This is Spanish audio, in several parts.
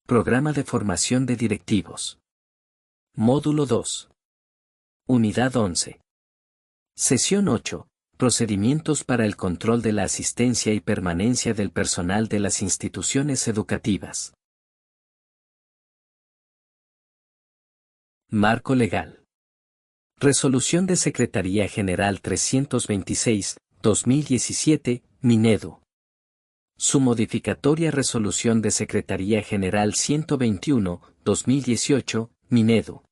Programa de formación de directivos. Módulo 2. Unidad 11. Sesión 8. Procedimientos para el control de la asistencia y permanencia del personal de las instituciones educativas. Marco legal. Resolución de Secretaría General 326/2017, Minedu. Su modificatoria Resolución de Secretaría General 121/2018, Minedu.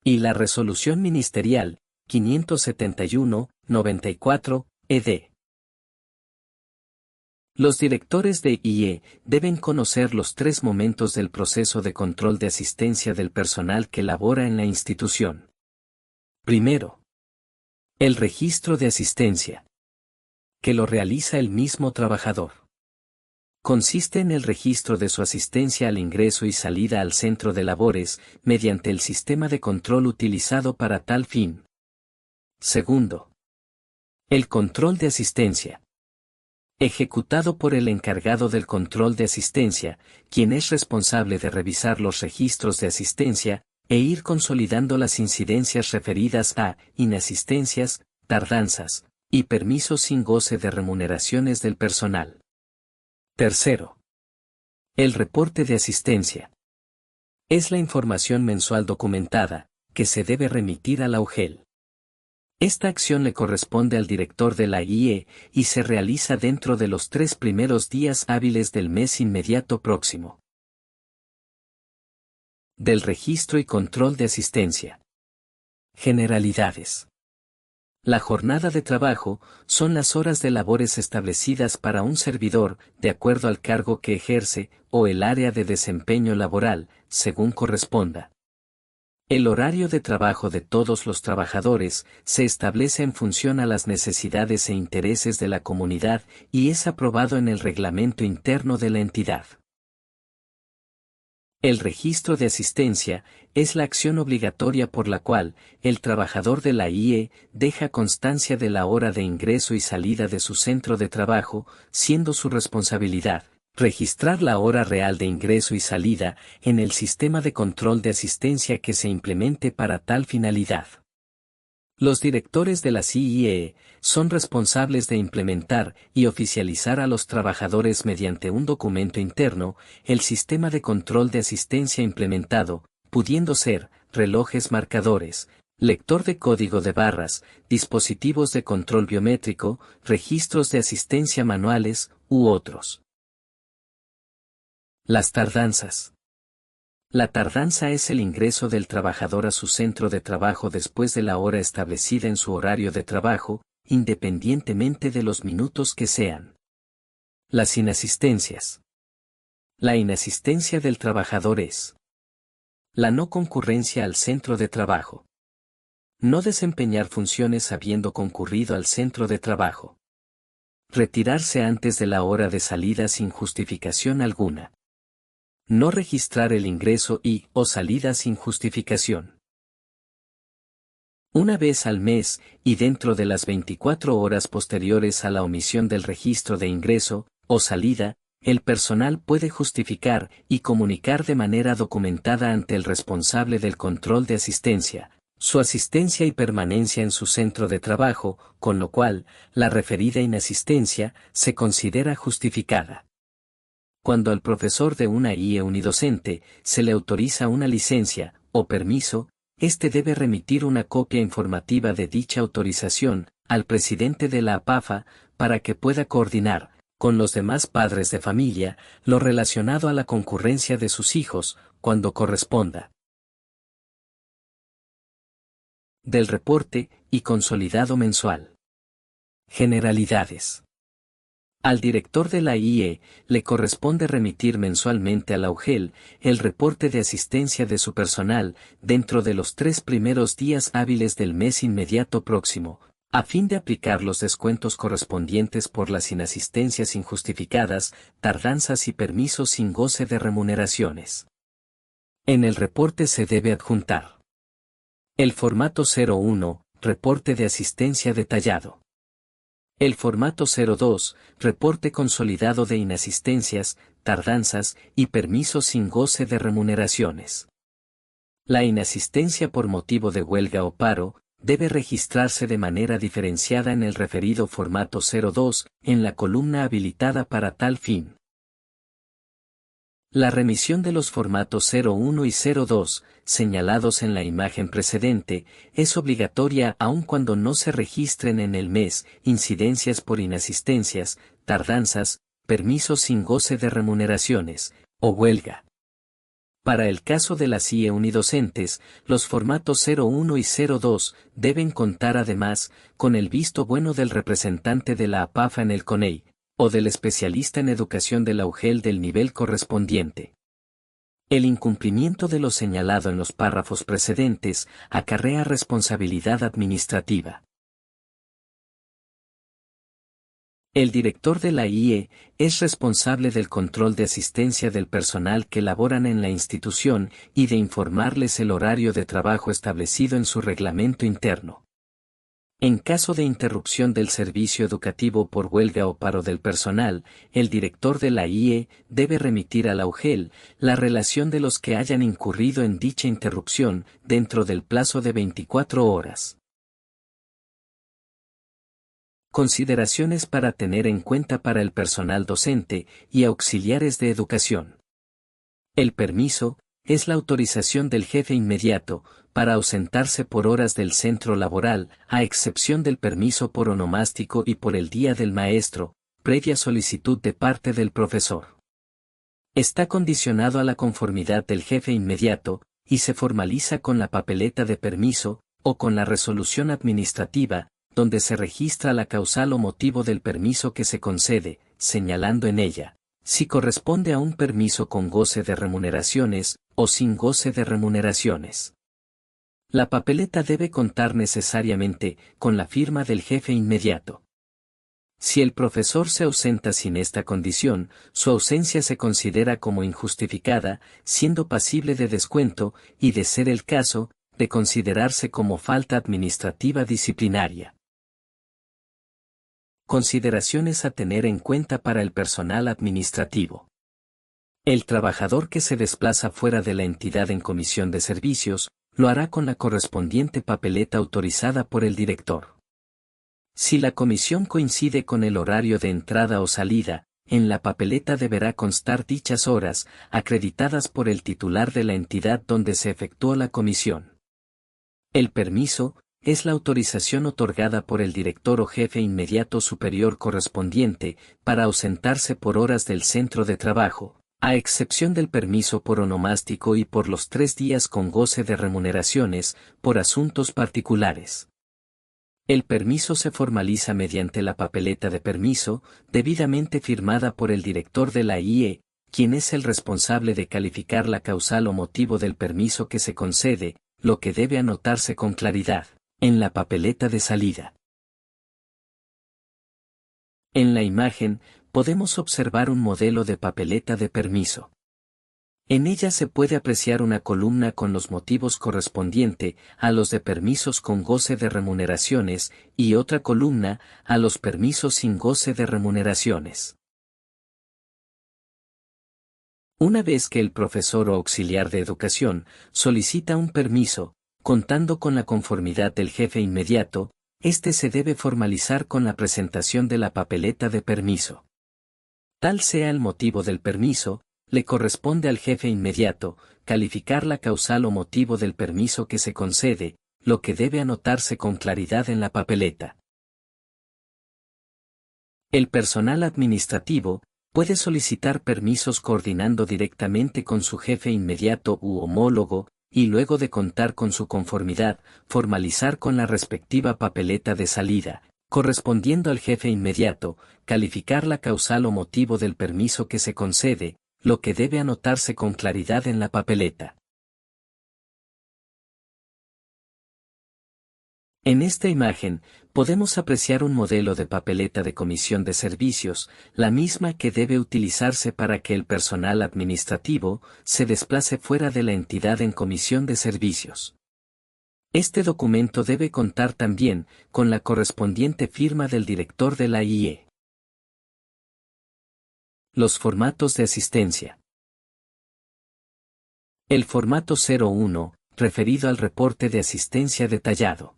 Y la Resolución Ministerial 571/94, ed. Los directores de IE deben conocer los 3 momentos del proceso de control de asistencia del personal que labora en la institución. Primero, el registro de asistencia, que lo realiza el mismo trabajador. Consiste en el registro de su asistencia al ingreso y salida al centro de labores, mediante el sistema de control utilizado para tal fin. Segundo, el control de asistencia, ejecutado por el encargado del control de asistencia, quien es responsable de revisar los registros de asistencia, e ir consolidando las incidencias referidas a inasistencias, tardanzas, y permisos sin goce de remuneraciones del personal. Tercero, el reporte de asistencia. Es la información mensual documentada, que se debe remitir a la UGEL. Esta acción le corresponde al director de la IE y se realiza dentro de los 3 primeros días hábiles del mes inmediato próximo. Del registro y control de asistencia. Generalidades. La jornada de trabajo son las horas de labores establecidas para un servidor, de acuerdo al cargo que ejerce, o el área de desempeño laboral, según corresponda. El horario de trabajo de todos los trabajadores se establece en función a las necesidades e intereses de la comunidad y es aprobado en el reglamento interno de la entidad. El registro de asistencia es la acción obligatoria por la cual el trabajador de la IE deja constancia de la hora de ingreso y salida de su centro de trabajo, siendo su responsabilidad registrar la hora real de ingreso y salida en el sistema de control de asistencia que se implemente para tal finalidad. Los directores de la CIE son responsables de implementar y oficializar a los trabajadores mediante un documento interno el sistema de control de asistencia implementado, pudiendo ser relojes marcadores, lector de código de barras, dispositivos de control biométrico, registros de asistencia manuales, u otros. Las tardanzas. La tardanza es el ingreso del trabajador a su centro de trabajo después de la hora establecida en su horario de trabajo, independientemente de los minutos que sean. Las inasistencias. La inasistencia del trabajador es la no concurrencia al centro de trabajo. No desempeñar funciones habiendo concurrido al centro de trabajo. Retirarse antes de la hora de salida sin justificación alguna. No registrar el ingreso o salida sin justificación. Una vez al mes, y dentro de las 24 horas posteriores a la omisión del registro de ingreso o salida, el personal puede justificar y comunicar de manera documentada ante el responsable del control de asistencia, su asistencia y permanencia en su centro de trabajo, con lo cual, la referida inasistencia se considera justificada. Cuando al profesor de una IE unidocente se le autoriza una licencia o permiso, éste debe remitir una copia informativa de dicha autorización al presidente de la APAFA para que pueda coordinar, con los demás padres de familia, lo relacionado a la concurrencia de sus hijos, cuando corresponda. Del reporte y consolidado mensual. Generalidades. Al director de la IE le corresponde remitir mensualmente a la UGEL el reporte de asistencia de su personal dentro de los 3 primeros días hábiles del mes inmediato próximo, a fin de aplicar los descuentos correspondientes por las inasistencias injustificadas, tardanzas y permisos sin goce de remuneraciones. En el reporte se debe adjuntar el formato 01, reporte de asistencia detallado. El formato 02, reporte consolidado de inasistencias, tardanzas y permisos sin goce de remuneraciones. La inasistencia por motivo de huelga o paro debe registrarse de manera diferenciada en el referido formato 02, en la columna habilitada para tal fin. La remisión de los formatos 01 y 02, señalados en la imagen precedente, es obligatoria aun cuando no se registren en el mes incidencias por inasistencias, tardanzas, permisos sin goce de remuneraciones, o huelga. Para el caso de las IE unidocentes, los formatos 01 y 02 deben contar además con el visto bueno del representante de la APAFA en el CONEI, o del especialista en educación de la UGEL del nivel correspondiente. El incumplimiento de lo señalado en los párrafos precedentes acarrea responsabilidad administrativa. El director de la IE es responsable del control de asistencia del personal que laboran en la institución y de informarles el horario de trabajo establecido en su reglamento interno. En caso de interrupción del servicio educativo por huelga o paro del personal, el director de la IE debe remitir a la UGEL la relación de los que hayan incurrido en dicha interrupción dentro del plazo de 24 horas. Consideraciones para tener en cuenta para el personal docente y auxiliares de educación. El permiso es la autorización del jefe inmediato para ausentarse por horas del centro laboral, a excepción del permiso por onomástico y por el día del maestro, previa solicitud de parte del profesor. Está condicionado a la conformidad del jefe inmediato, y se formaliza con la papeleta de permiso, o con la resolución administrativa, donde se registra la causal o motivo del permiso que se concede, señalando en ella si corresponde a un permiso con goce de remuneraciones, o sin goce de remuneraciones. La papeleta debe contar necesariamente con la firma del jefe inmediato. Si el profesor se ausenta sin esta condición, su ausencia se considera como injustificada, siendo pasible de descuento, y de ser el caso, de considerarse como falta administrativa disciplinaria. Consideraciones a tener en cuenta para el personal administrativo. El trabajador que se desplaza fuera de la entidad en comisión de servicios, lo hará con la correspondiente papeleta autorizada por el director. Si la comisión coincide con el horario de entrada o salida, en la papeleta deberá constar dichas horas, acreditadas por el titular de la entidad donde se efectuó la comisión. El permiso es la autorización otorgada por el director o jefe inmediato superior correspondiente para ausentarse por horas del centro de trabajo, a excepción del permiso por onomástico y por los 3 días con goce de remuneraciones, por asuntos particulares. El permiso se formaliza mediante la papeleta de permiso, debidamente firmada por el director de la IE, quien es el responsable de calificar la causal o motivo del permiso que se concede, lo que debe anotarse con claridad en la papeleta de salida. En la imagen, podemos observar un modelo de papeleta de permiso. En ella se puede apreciar una columna con los motivos correspondiente a los de permisos con goce de remuneraciones y otra columna a los permisos sin goce de remuneraciones. Una vez que el profesor o auxiliar de educación solicita un permiso, contando con la conformidad del jefe inmediato, este se debe formalizar con la presentación de la papeleta de permiso. Tal sea el motivo del permiso, le corresponde al jefe inmediato calificar la causal o motivo del permiso que se concede, lo que debe anotarse con claridad en la papeleta. El personal administrativo puede solicitar permisos coordinando directamente con su jefe inmediato u homólogo, y luego de contar con su conformidad, formalizar con la respectiva papeleta de salida, correspondiendo al jefe inmediato, calificar la causal o motivo del permiso que se concede, lo que debe anotarse con claridad en la papeleta. En esta imagen, podemos apreciar un modelo de papeleta de comisión de servicios, la misma que debe utilizarse para que el personal administrativo se desplace fuera de la entidad en comisión de servicios. Este documento debe contar también con la correspondiente firma del director de la IE. Los formatos de asistencia. El formato 01, referido al reporte de asistencia detallado.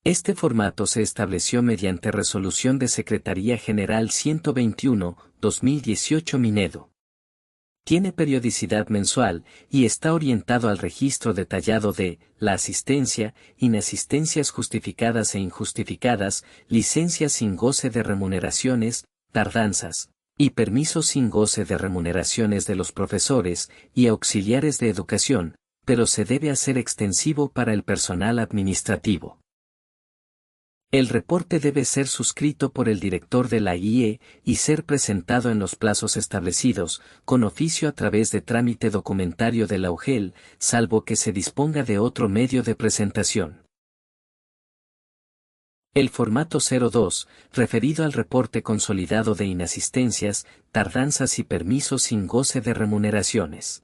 Este formato se estableció mediante Resolución de Secretaría General 121/2018 Minedo. Tiene periodicidad mensual y está orientado al registro detallado de la asistencia, inasistencias justificadas e injustificadas, licencias sin goce de remuneraciones, tardanzas, y permisos sin goce de remuneraciones de los profesores y auxiliares de educación, pero se debe hacer extensivo para el personal administrativo. El reporte debe ser suscrito por el director de la IE y ser presentado en los plazos establecidos, con oficio a través de trámite documentario de la UGEL, salvo que se disponga de otro medio de presentación. El formato 02, referido al reporte consolidado de inasistencias, tardanzas y permisos sin goce de remuneraciones.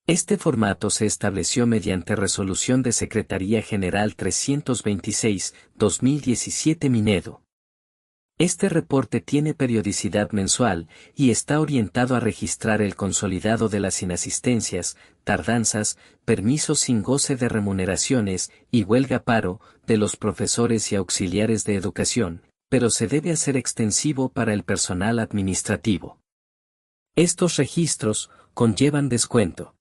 Este formato se estableció mediante Resolución de Secretaría General 326/2017 Minedo. Este reporte tiene periodicidad mensual y está orientado a registrar el consolidado de las inasistencias, tardanzas, permisos sin goce de remuneraciones y huelga paro de los profesores y auxiliares de educación, pero se debe hacer extensivo para el personal administrativo. Estos registros conllevan descuento.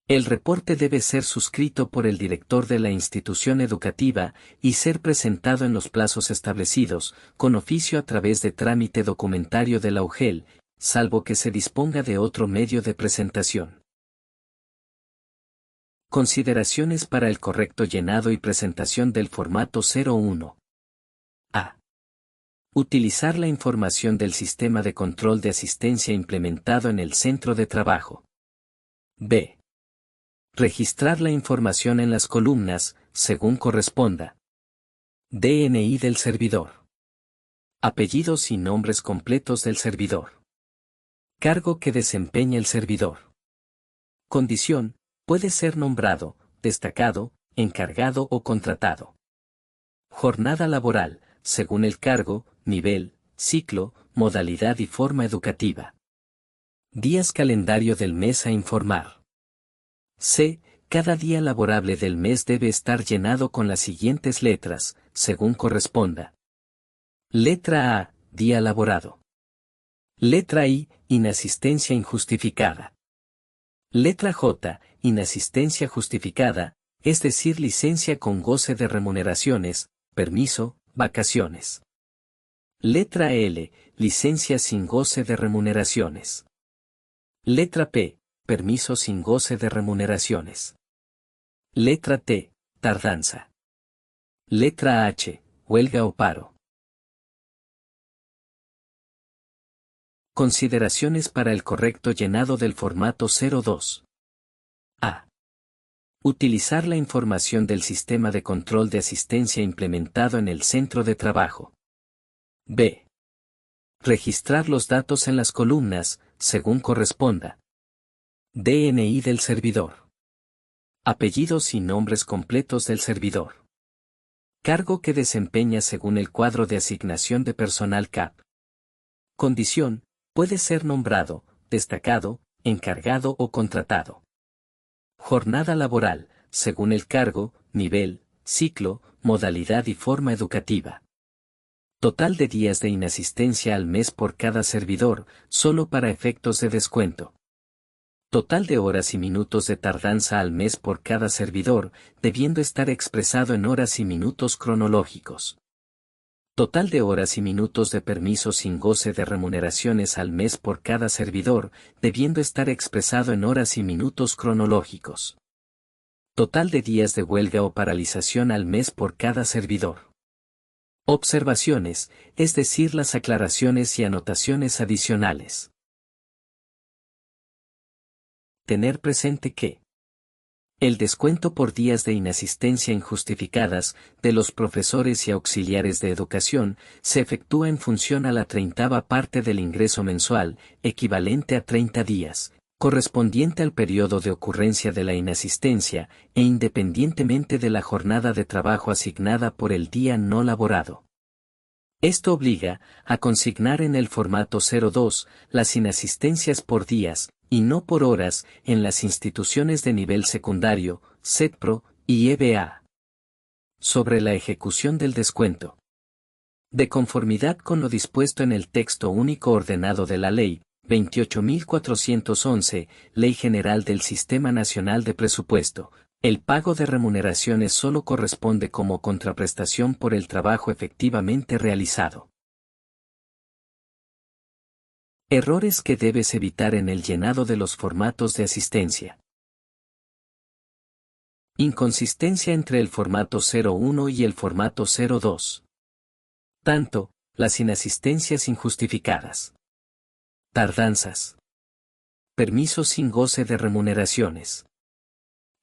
El reporte debe ser suscrito por el director de la institución educativa y ser presentado en los plazos establecidos, con oficio a través de trámite documentario de la UGEL, salvo que se disponga de otro medio de presentación. Consideraciones para el correcto llenado y presentación del formato 01. A. Utilizar la información del sistema de control de asistencia implementado en el centro de trabajo. B. Registrar la información en las columnas, según corresponda. DNI del servidor. Apellidos y nombres completos del servidor. Cargo que desempeña el servidor. Condición: puede ser nombrado, destacado, encargado o contratado. Jornada laboral, según el cargo, nivel, ciclo, modalidad y forma educativa. Días calendario del mes a informar. C. Cada día laborable del mes debe estar llenado con las siguientes letras, según corresponda. Letra A. Día laborado. Letra I. Inasistencia injustificada. Letra J. Inasistencia justificada, es decir, licencia con goce de remuneraciones, permiso, vacaciones. Letra L. Licencia sin goce de remuneraciones. Letra P. Permiso sin goce de remuneraciones. Letra T. Tardanza. Letra H. Huelga o paro. Consideraciones para el correcto llenado del formato 02. A. Utilizar la información del sistema de control de asistencia implementado en el centro de trabajo. B. Registrar los datos en las columnas, según corresponda. DNI del servidor. Apellidos y nombres completos del servidor. Cargo que desempeña según el cuadro de asignación de personal CAP. Condición: puede ser nombrado, destacado, encargado o contratado. Jornada laboral, según el cargo, nivel, ciclo, modalidad y forma educativa. Total de días de inasistencia al mes por cada servidor, solo para efectos de descuento. Total de horas y minutos de tardanza al mes por cada servidor, debiendo estar expresado en horas y minutos cronológicos. Total de horas y minutos de permiso sin goce de remuneraciones al mes por cada servidor, debiendo estar expresado en horas y minutos cronológicos. Total de días de huelga o paralización al mes por cada servidor. Observaciones, es decir, las aclaraciones y anotaciones adicionales. Tener presente que el descuento por días de inasistencia injustificadas de los profesores y auxiliares de educación se efectúa en función a la 30ª parte del ingreso mensual, equivalente a 30 días, correspondiente al periodo de ocurrencia de la inasistencia, e independientemente de la jornada de trabajo asignada por el día no laborado. Esto obliga a consignar en el formato 02 las inasistencias por días, y no por horas, en las instituciones de nivel secundario, SETPRO y EBA. Sobre la ejecución del descuento. De conformidad con lo dispuesto en el texto único ordenado de la Ley 28.411, Ley General del Sistema Nacional de Presupuesto, el pago de remuneraciones solo corresponde como contraprestación por el trabajo efectivamente realizado. Errores que debes evitar en el llenado de los formatos de asistencia. Inconsistencia entre el formato 01 y el formato 02. Tanto, las inasistencias injustificadas. Tardanzas. Permisos sin goce de remuneraciones.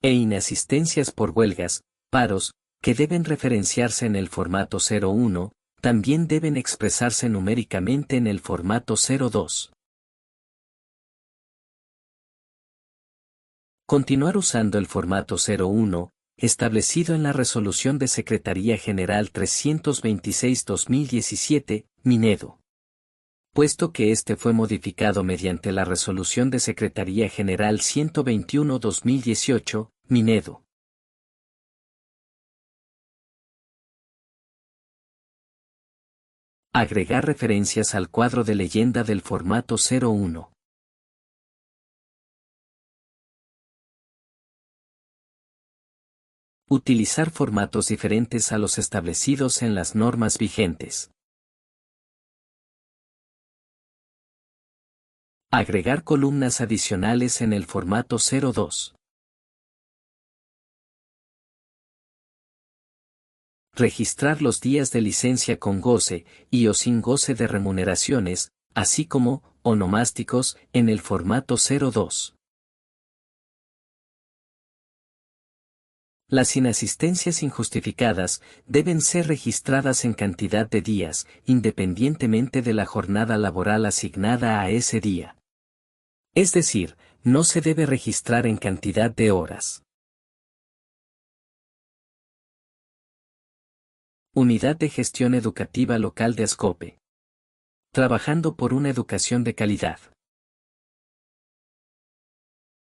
E inasistencias por huelgas, paros, que deben referenciarse en el formato 01, también deben expresarse numéricamente en el formato 02. Continuar usando el formato 01, establecido en la Resolución de Secretaría General 326-2017, Minedo. Puesto que este fue modificado mediante la Resolución de Secretaría General 121-2018, Minedo. Agregar referencias al cuadro de leyenda del formato 01. Utilizar formatos diferentes a los establecidos en las normas vigentes. Agregar columnas adicionales en el formato 02. Registrar los días de licencia con goce y o sin goce de remuneraciones, así como onomásticos, en el formato 02. Las inasistencias injustificadas deben ser registradas en cantidad de días, independientemente de la jornada laboral asignada a ese día. Es decir, no se debe registrar en cantidad de horas. Unidad de Gestión Educativa Local de Ascope. Trabajando por una educación de calidad.